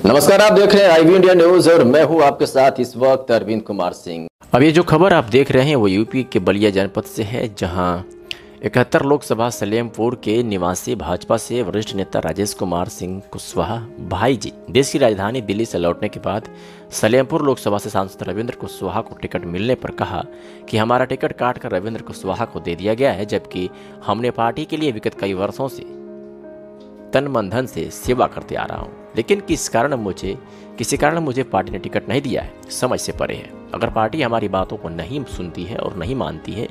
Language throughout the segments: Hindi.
नमस्कार, आप देख रहे हैं आईवी इंडिया न्यूज और मैं हूं आपके साथ इस वक्त अरविंद कुमार सिंह। अब ये जो खबर आप देख रहे हैं वो यूपी के बलिया जनपद से है, जहां 71 लोकसभा सलेमपुर के निवासी भाजपा से वरिष्ठ नेता राजेश कुमार सिंह कुशवाहा भाई जी देश की राजधानी दिल्ली से लौटने के बाद सलेमपुर लोकसभा से सांसद रविंद्र कुशवाहा को टिकट मिलने पर कहा कि हमारा टिकट काटकर रविंद्र कुशवाहा को दे दिया गया है, जबकि हमने पार्टी के लिए विगत कई वर्षों से तन मन धन से सेवा करते आ रहा हूँ, लेकिन किसी कारण मुझे पार्टी ने टिकट नहीं दिया है, समझ से परे है। अगर पार्टी हमारी बातों को नहीं सुनती है और नहीं मानती है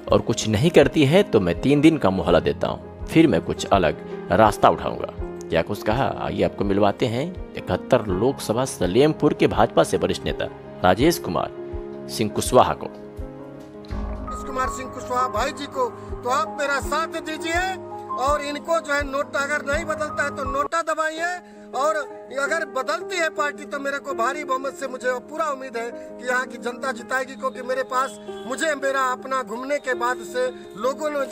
और कुछ नहीं करती है तो मैं 3 दिन का मोहलत देता हूँ, फिर मैं कुछ अलग रास्ता उठाऊंगा। क्या कुछ कहा, आइए आपको मिलवाते हैं 71 लोकसभा सलेमपुर के भाजपा से वरिष्ठ नेता राजेश कुमार सिंह कुशवाहा को। कुमार सिंह कुशवाहा भाई जी को तो आप मेरा साथ दीजिए और इनको जो है नोटा अगर नहीं बदलता है तो नोटा दबाइए, और अगर बदलती है पार्टी तो मेरे को भारी बहुमत से मुझे पूरा उम्मीद है कि यहाँ की जनता जिताएगी, क्योंकि मेरे पास मेरा अपना घूमने के बाद से लोगों ने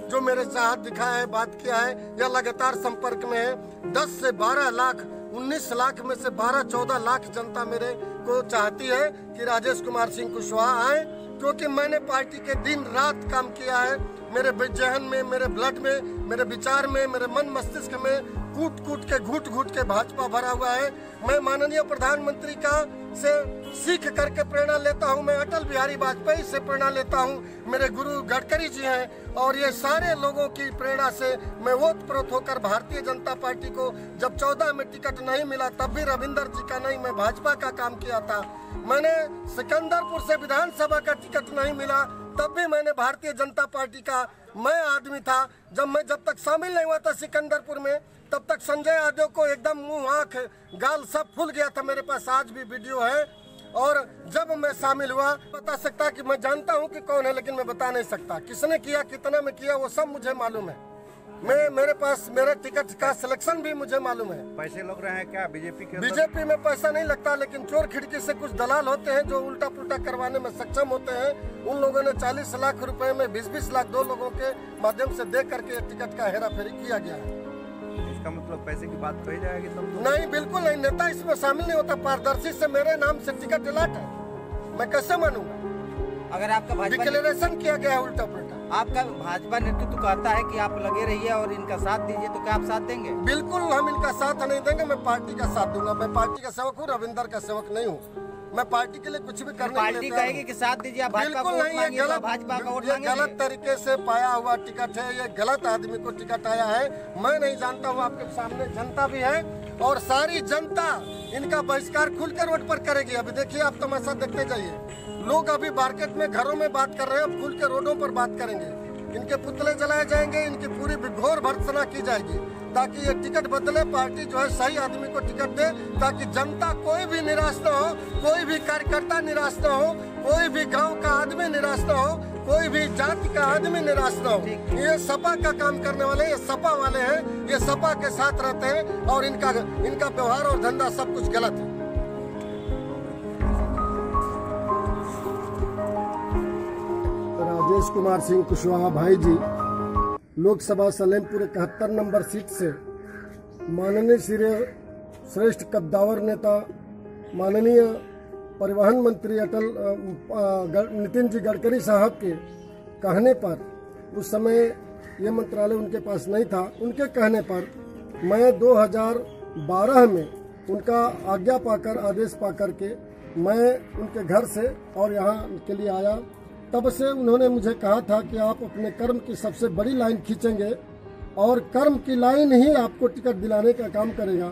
जो मेरे चाहत दिखाया है, बात किया है, या लगातार संपर्क में है। 10 से 12 लाख 19 लाख में से 12-14 लाख जनता मेरे को चाहती है कि राजेश कुमार सिंह कुशवाहा आए, क्योंकि मैंने पार्टी के दिन रात काम किया है। मेरे जहन में, मेरे ब्लड में, मेरे विचार में, मेरे मन मस्तिष्क में कूट के घूट के भाजपा भरा हुआ है। मैं माननीय प्रधानमंत्री का से सीख करके प्रेरणा लेता हूं, मैं अटल बिहारी वाजपेयी से प्रेरणा लेता हूं, मेरे गुरु गडकरी जी हैं, और ये सारे लोगों की प्रेरणा से मैं ओतप्रोत होकर भारतीय जनता पार्टी को जब 14 में टिकट नहीं मिला तब भी रविंदर जी का नहीं, मैं भाजपा का काम किया था। मैंने सिकंदरपुर से विधानसभा का टिकट नहीं मिला तब भी मैंने भारतीय जनता पार्टी का मैं आदमी था। जब तक शामिल नहीं हुआ था सिकंदरपुर में, तब तक संजय यादव को एकदम मुंह आंख गाल सब फूल गया था। मेरे पास आज भी वीडियो है, और जब मैं शामिल हुआ बता सकता कि मैं जानता हूं कि कौन है, लेकिन मैं बता नहीं सकता किसने किया, कितना में किया, वो सब मुझे मालूम है। मेरे पास मेरे टिकट का सिलेक्शन भी मुझे मालूम है। पैसे लग रहे हैं क्या बीजेपी में पैसा नहीं लगता, लेकिन चोर खिड़की से कुछ दलाल होते हैं जो उल्टा पुल्टा करवाने में सक्षम होते हैं। उन लोगों ने 40 लाख रुपए में 20-20 लाख 2 लोगों के माध्यम से दे करके टिकट का हेरा फेरी किया गया है। इसका मतलब पैसे की बात कही जाएगी तब तो? नहीं, बिल्कुल नहीं, नेता इसमें शामिल नहीं होता। पारदर्शी से मेरे नाम से टिकट डिलाट है, मैं कैसे मानूंगा? अगर आपका डिक्लेरेशन किया गया है उल्टा पुल्टा। आपका भाजपा नेतृत्व कहता है कि आप लगे रहिए और इनका साथ दीजिए, तो क्या आप साथ देंगे? बिल्कुल हम इनका साथ नहीं देंगे, मैं पार्टी का साथ दूंगा। मैं पार्टी का सेवक हूँ, रविंदर का सेवक नहीं हूँ। मैं पार्टी के लिए कुछ भी करने के लिए पार्टी कहेगी कि साथ दीजिए, बिल्कुल नहीं, ये गलत तरीके से पाया हुआ टिकट है, ये गलत आदमी को टिकट आया है। मैं नहीं जानता हूँ, आपके सामने जनता भी है और सारी जनता इनका बहिष्कार खुल के रोड पर करेगी। अभी देखिए, आप तमाशा देखते जाइए, लोग अभी मार्केट में घरों में बात कर रहे हैं, अब खुल के रोडों पर बात करेंगे। इनके पुतले जलाए जाएंगे, इनकी पूरी घोर भर्त्सना की जाएगी, ताकि ये टिकट बदले, पार्टी जो है सही आदमी को टिकट दे, ताकि जनता कोई भी निराश न हो, कोई भी कार्यकर्ता निराश न हो, कोई भी गांव का आदमी निराश न हो, कोई भी जाति का आदमी निराश न हो। ये सपा का काम करने वाले, ये सपा वाले हैं, ये सपा के साथ रहते हैं, और इनका व्यवहार और धंधा सब कुछ गलत है। राजेश कुमार सिंह कुशवाहा भाई जी लोकसभा सलेमपुर 71 नंबर सीट से माननीय श्रेष्ठ कद्दावर नेता, माननीय परिवहन मंत्री नितिन जी गडकरी साहब के कहने पर, उस समय ये मंत्रालय उनके पास नहीं था, उनके कहने पर मैं 2012 में उनका आज्ञा पाकर, आदेश पाकर के मैं उनके घर से और यहाँ के लिए आया। तब से उन्होंने मुझे कहा था कि आप अपने कर्म की सबसे बड़ी लाइन खींचेंगे और कर्म की लाइन ही आपको टिकट दिलाने का काम करेगा।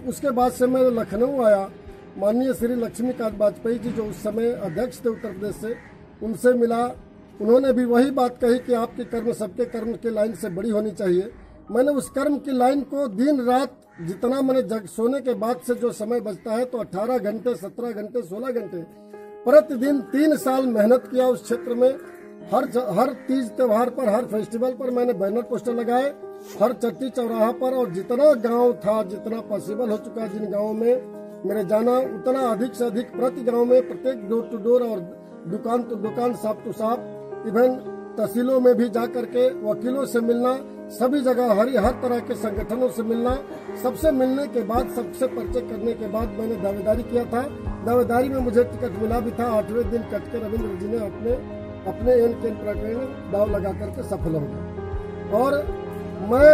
उसके बाद से मैं लखनऊ आया, माननीय श्री लक्ष्मीकांत वाजपेयी जी जो उस समय अध्यक्ष थे उत्तर प्रदेश से, उनसे मिला। उन्होंने भी वही बात कही कि आपके कर्म सबके कर्म की लाइन से बड़ी होनी चाहिए। मैंने उस कर्म की लाइन को दिन रात, जितना मैंने सोने के बाद से जो समय बचता है, तो 18 घंटे, 17 घंटे, 16 घंटे प्रतिदिन 3 साल मेहनत किया उस क्षेत्र में। हर तीज त्योहार पर, हर फेस्टिवल पर मैंने बैनर पोस्टर लगाए, हर चट्टी चौराहा पर, और जितना गांव था, जितना पॉसिबल हो चुका, जिन गांवों में मेरे जाना, उतना अधिक से अधिक प्रति गांव में, प्रत्येक डोर टू डोर और दुकान टू दुकान, शॉप टू शॉप, इवन तहसीलों में भी जा करके वकीलों से मिलना, सभी जगह हर तरह के संगठनों से मिलना, सबसे मिलने के बाद, सबसे परिचय करने के बाद मैंने दावेदारी किया था। दावेदारी में मुझे टिकट मिला भी था। 8वें दिन कट के रविंद्र जी ने अपने एन के प्रकरण दाव लगा करके सफल हो गए। और मैं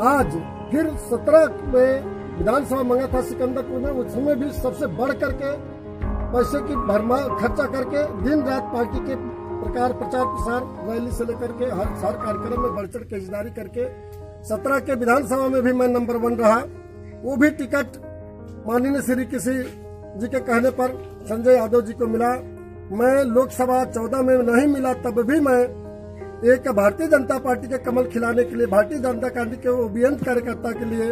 आज फिर 17 में विधानसभा मांगा था सिकंदरपुर में, उसमें भी सबसे बढ़ करके पैसे की भरमार खर्चा करके दिन रात पार्टी के प्रचार प्रसार रैली से लेकर के हर कार्यक्रम में बढ़ चढ़ के हिस्सेदारी करके 17 के विधानसभा में भी मैं नंबर 1 रहा। वो भी टिकट माननीय श्री किसी जी के कहने पर संजय यादव जी को मिला। मैं लोकसभा 14 में नहीं मिला, तब भी मैं एक भारतीय जनता पार्टी के कमल खिलाने के लिए, भारतीय जनता पार्टी के ओबियंत कार्यकर्ता के लिए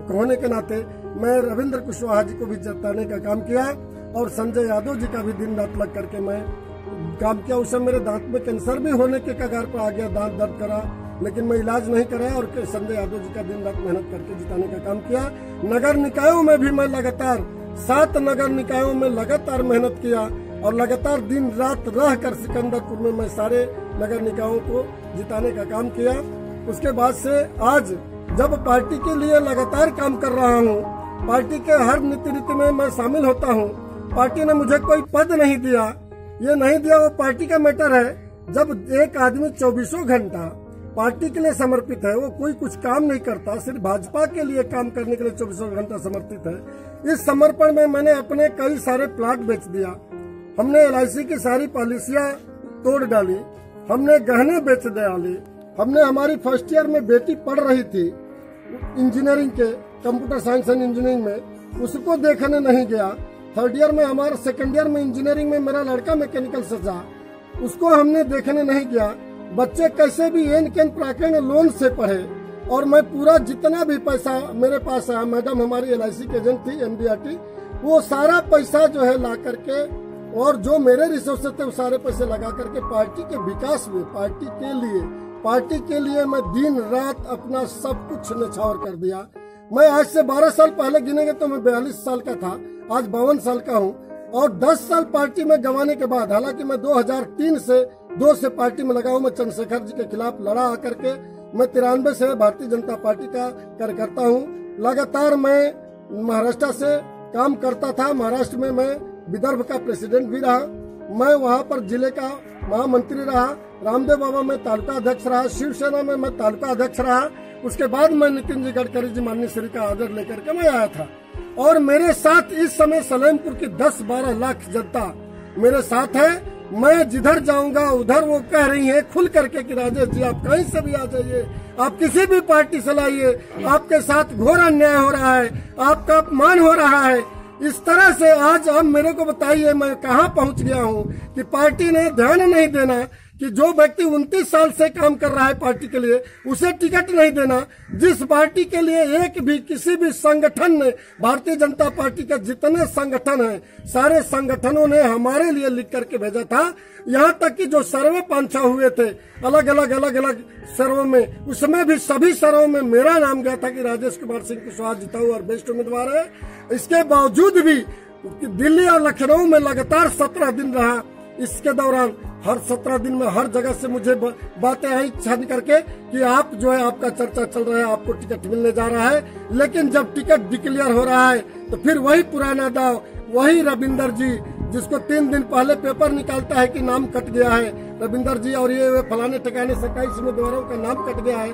होने के नाते मैं रविंद्र कुशवाहा जी को भी जिताने का काम किया और संजय यादव जी का भी दिन रात लग करके मैं काम किया। उस समय मेरे दांत में कैंसर भी होने के कगार पर आ गया, दांत दर्द करा, लेकिन मैं इलाज नहीं कराया और संजय यादव जी का दिन रात मेहनत करके जिताने का काम किया। नगर निकायों में भी मैं लगातार 7 नगर निकायों में लगातार मेहनत किया और लगातार दिन रात रह कर सिकंदरपुर में मैं सारे नगर निकायों को जिताने का काम किया। उसके बाद से आज जब पार्टी के लिए लगातार काम कर रहा हूँ, पार्टी के हर नीति में मैं शामिल होता हूँ। पार्टी ने मुझे कोई पद नहीं दिया, ये नहीं दिया वो पार्टी का मैटर है। जब एक आदमी 24 घंटा पार्टी के लिए समर्पित है, वो कोई कुछ काम नहीं करता, सिर्फ भाजपा के लिए काम करने के लिए 24 घंटा समर्पित है। इस समर्पण में मैंने अपने कई सारे प्लाट बेच दिया, हमने LIC की सारी पॉलिसियां तोड़ डाली, हमने गहने बेच डाले, हमने हमारी फर्स्ट ईयर में बेटी पढ़ रही थी इंजीनियरिंग के, कंप्यूटर साइंस एंड इंजीनियरिंग में, उसको देखने नहीं गया। 3rd ईयर में हमारा, 2nd ईयर में इंजीनियरिंग में मेरा लड़का मैकेनिकल से था, उसको हमने देखने नहीं गया। बच्चे कैसे भी एन केन प्राकरण लोन से पढ़े और मैं पूरा जितना भी पैसा मेरे पास आया, मैडम हमारी LIC के एजेंट थी MDRT, वो सारा पैसा जो है ला करके और जो मेरे रिसोर्सेज थे वो सारे पैसे लगा करके पार्टी के विकास में, पार्टी के लिए मैं दिन रात अपना सब कुछ न्यौछावर कर दिया। मैं आज से 12 साल पहले गिनेंगे तो मैं 42 साल का था, आज 52 साल का हूँ और 10 साल पार्टी में गंवाने के बाद, हालांकि मैं 2003 से 2 से पार्टी में लगा हूँ। मैं चंद्रशेखर जी के खिलाफ लड़ा आकर के, मैं 93 से भारतीय जनता पार्टी का कार्यकर्ता हूँ। लगातार मैं महाराष्ट्र से काम करता था, महाराष्ट्र में मैं विदर्भ का प्रेसिडेंट भी रहा, मैं वहाँ पर जिले का महामंत्री रहा, रामदेव बाबा में तालुका अध्यक्ष रहा, शिवसेना में मैं तालुका अध्यक्ष रहा। उसके बाद मैं नितिन जी गडकरी जी माननीय श्री का आदर लेकर के मैं आया था और मेरे साथ इस समय सलेमपुर की 10-12 लाख जनता मेरे साथ है। मैं जिधर जाऊंगा उधर वो कह रही है खुल करके कि राजेश जी आप कहीं से भी आ जाइए, आप किसी भी पार्टी से लाइए, आपके साथ घोर अन्याय हो रहा है, आपका अपमान हो रहा है। इस तरह से आज आप मेरे को बताइए मैं कहाँ पहुँच गया हूँ कि पार्टी ने ध्यान नहीं देना कि जो व्यक्ति 29 साल से काम कर रहा है पार्टी के लिए उसे टिकट नहीं देना। जिस पार्टी के लिए एक भी किसी भी संगठन ने, भारतीय जनता पार्टी के जितने संगठन हैं सारे संगठनों ने हमारे लिए लिख करके भेजा था। यहाँ तक कि जो सर्वे 5 हुए थे अलग अलग सर्वे में, उसमें भी सभी सर्वे में मेरा नाम गया था कि राजेश कुमार सिंह कुशवाहा जिताऊ और बेस्ट उम्मीदवार है। इसके बावजूद भी दिल्ली और लखनऊ में लगातार 17 दिन रहा। इसके दौरान हर 17 दिन में हर जगह से मुझे बातें आई छान करके कि आप जो है आपका चर्चा चल रहा है, आपको टिकट मिलने जा रहा है। लेकिन जब टिकट डिक्लेयर हो रहा है तो फिर वही पुराना दाव, वही रविंदर जी जिसको 3 दिन पहले पेपर निकालता है कि नाम कट गया है रविंदर जी और ये फलाने ठिकाने 27 उम्मीदवारों का नाम कट गया है,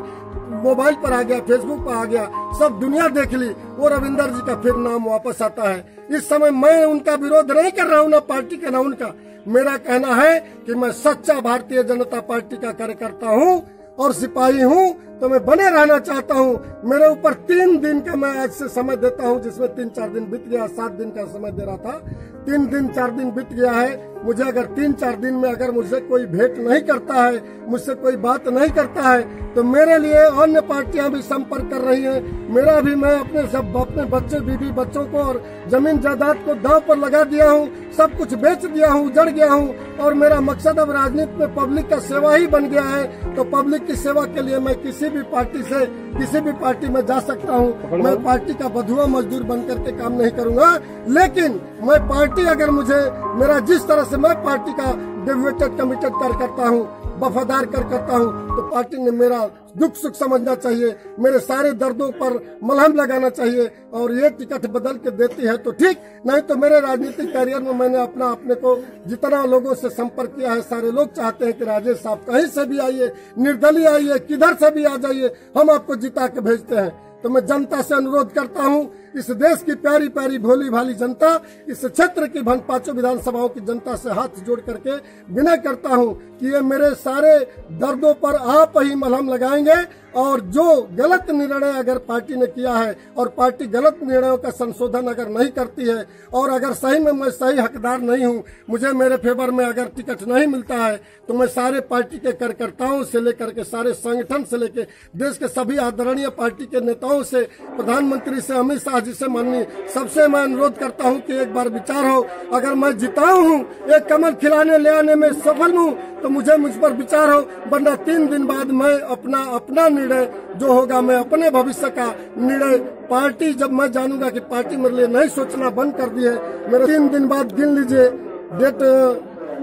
मोबाइल पर आ गया, फेसबुक पर आ गया, सब दुनिया देख ली, वो रविंदर जी का फिर नाम वापस आता है। इस समय मैं उनका विरोध नहीं कर रहा हूँ, ना पार्टी का ना उनका। मेरा कहना है कि मैं सच्चा भारतीय जनता पार्टी का कार्यकर्ता हूँ और सिपाही हूँ, तो मैं बने रहना चाहता हूँ। मेरे ऊपर 3 दिन का मैं आज से समय देता हूँ, जिसमें 3-4 दिन बीत गया, 7 दिन का समय दे रहा था, 3-4 दिन बीत गया है। मुझे अगर 3-4 दिन में अगर मुझसे कोई भेंट नहीं करता है, मुझसे कोई बात नहीं करता है, तो मेरे लिए अन्य पार्टियां भी संपर्क कर रही हैं। मेरा भी, मैं अपने बच्चे बीवी बच्चों को और जमीन जायदाद को दांव पर लगा दिया हूँ, सब कुछ बेच दिया हूँ, उजड़ गया हूँ और मेरा मकसद अब राजनीति में पब्लिक का सेवा ही बन गया है। तो पब्लिक की सेवा के लिए मैं किसी भी पार्टी से किसी भी पार्टी में जा सकता हूँ। मैं पार्टी का बधुआ मजदूर बन करके काम नहीं करूँगा, लेकिन मैं पार्टी अगर मुझे मेरा जिस तरह से मैं पार्टी का डेडिकेटेड कमिटेड कार्यकर्ता हूँ, वफादार कार्यकर्ता हूँ, तो पार्टी ने मेरा दुख सुख समझना चाहिए, मेरे सारे दर्दों पर मलहम लगाना चाहिए। और ये टिकट बदल के देती है तो ठीक, नहीं तो मेरे राजनीतिक करियर में मैंने अपने को जितना लोगों से संपर्क किया है, सारे लोग चाहते हैं कि राजेश साहब कहीं से भी आइए, निर्दलीय आइए, किधर से भी आ जाइए, हम आपको जिता के भेजते हैं। तो मैं जनता से अनुरोध करता हूँ, इस देश की प्यारी प्यारी भोली भाली जनता, इस क्षेत्र की 5 विधानसभाओं की जनता से हाथ जोड़ करके विनय करता हूँ कि ये मेरे सारे दर्दों पर आप ही मलहम लगाएंगे। और जो गलत निर्णय अगर पार्टी ने किया है और पार्टी गलत निर्णयों का संशोधन अगर नहीं करती है, और अगर सही में मैं सही हकदार नहीं हूँ, मुझे मेरे फेवर में अगर टिकट नहीं मिलता है, तो मैं सारे पार्टी के कार्यकर्ताओं से लेकर के सारे संगठन से लेकर देश के सभी आदरणीय पार्टी के नेताओं से, प्रधानमंत्री से, अमित शाह जी से, माननीय सबसे मैं अनुरोध करता हूँ कि एक बार विचार हो। अगर मैं जिताऊ हूँ, एक कमल खिलाने ले आने में सफल हूँ, तो मुझे मुझ पर विचार हो, वरना 3 दिन बाद मैं अपना निर्णय जो होगा, मैं अपने भविष्य का निर्णय पार्टी, जब मैं जानूंगा कि पार्टी मेरे लिए नहीं सोचना बंद कर दी है, मेरे 3 दिन बाद गिन लीजिए डेट,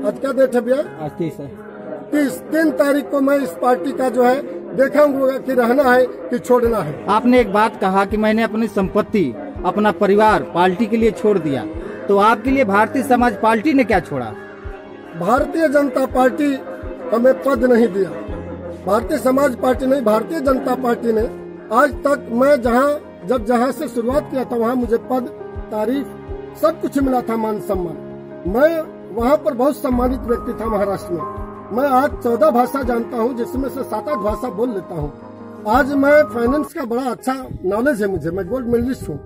आज क्या डेट है भैया? आज 30 है। 3 तारीख को मैं इस पार्टी का जो है देखूंगा कि रहना है कि छोड़ना है। आपने एक बात कहा कि मैंने अपनी संपत्ति, अपना परिवार पार्टी के लिए छोड़ दिया, तो आपके लिए भारतीय समाज पार्टी ने क्या छोड़ा? भारतीय जनता पार्टी हमें पद नहीं दिया, भारतीय समाज पार्टी नहीं, भारतीय जनता पार्टी ने आज तक, मैं जहाँ से शुरुआत किया था वहाँ मुझे पद, तारीफ सब कुछ मिला था, मान सम्मान। मैं वहाँ पर बहुत सम्मानित व्यक्ति था महाराष्ट्र में। मैं आज 14 भाषा जानता हूँ, जिसमें से 7-8 भाषा बोल लेता हूँ। आज मैं फाइनेंस का बड़ा अच्छा नॉलेज है मुझे, मैं गोल्ड मेडलिस्ट हूँ।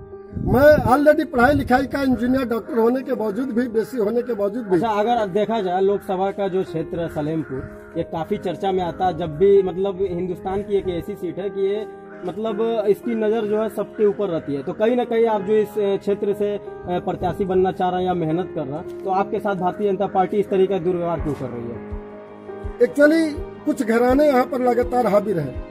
मैं ऑलरेडी पढ़ाई लिखाई का इंजीनियर, डॉक्टर होने के बावजूद भी, बेसी होने के बावजूद भी। अच्छा, अगर देखा जाए लोकसभा का जो क्षेत्र है सलेमपुर, ये काफी चर्चा में आता है जब भी, मतलब हिंदुस्तान की एक ऐसी सीट है कि ये मतलब इसकी नजर जो है सबके ऊपर रहती है। तो कहीं ना कहीं आप जो इस क्षेत्र से प्रत्याशी बनना चाह रहे हैं या मेहनत कर रहे हैं, तो आपके साथ भारतीय जनता पार्टी इस तरीके का दुर्व्यवहार क्यों कर रही है? एक्चुअली कुछ घराने यहाँ पर लगातार हावी रहे।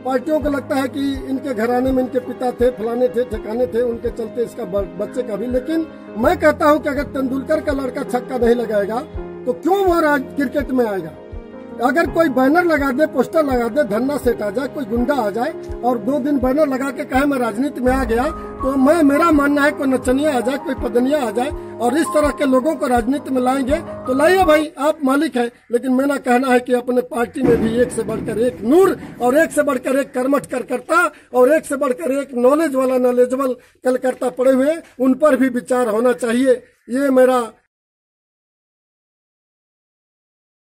पार्टियों को लगता है कि इनके घराने में इनके पिता थे, फलाने थे, ठिकाने थे, उनके चलते इसका बच्चे का भी। लेकिन मैं कहता हूँ कि अगर तेंदुलकर का लड़का छक्का नहीं लगाएगा तो क्यों वो क्रिकेट में आएगा? अगर कोई बैनर लगा दे, पोस्टर लगा दे, धरना सेट आ जाए, कोई गुंडा आ जाए और 2 दिन बैनर लगा के कहे मैं राजनीति में आ गया, तो मेरा मानना है कोई नचनिया आ जाए, कोई पदनिया आ जाए और इस तरह के लोगों को राजनीति में लाएंगे तो लाइए भाई, आप मालिक हैं। लेकिन मेरा कहना है कि अपने पार्टी में भी एक से बढ़कर एक नूर और एक से बढ़कर एक कर्मठ कार्यकर्ता और एक से बढ़कर एक नॉलेजेबल कार्यकर्ता पड़े हुए, उन पर भी विचार होना चाहिए। ये मेरा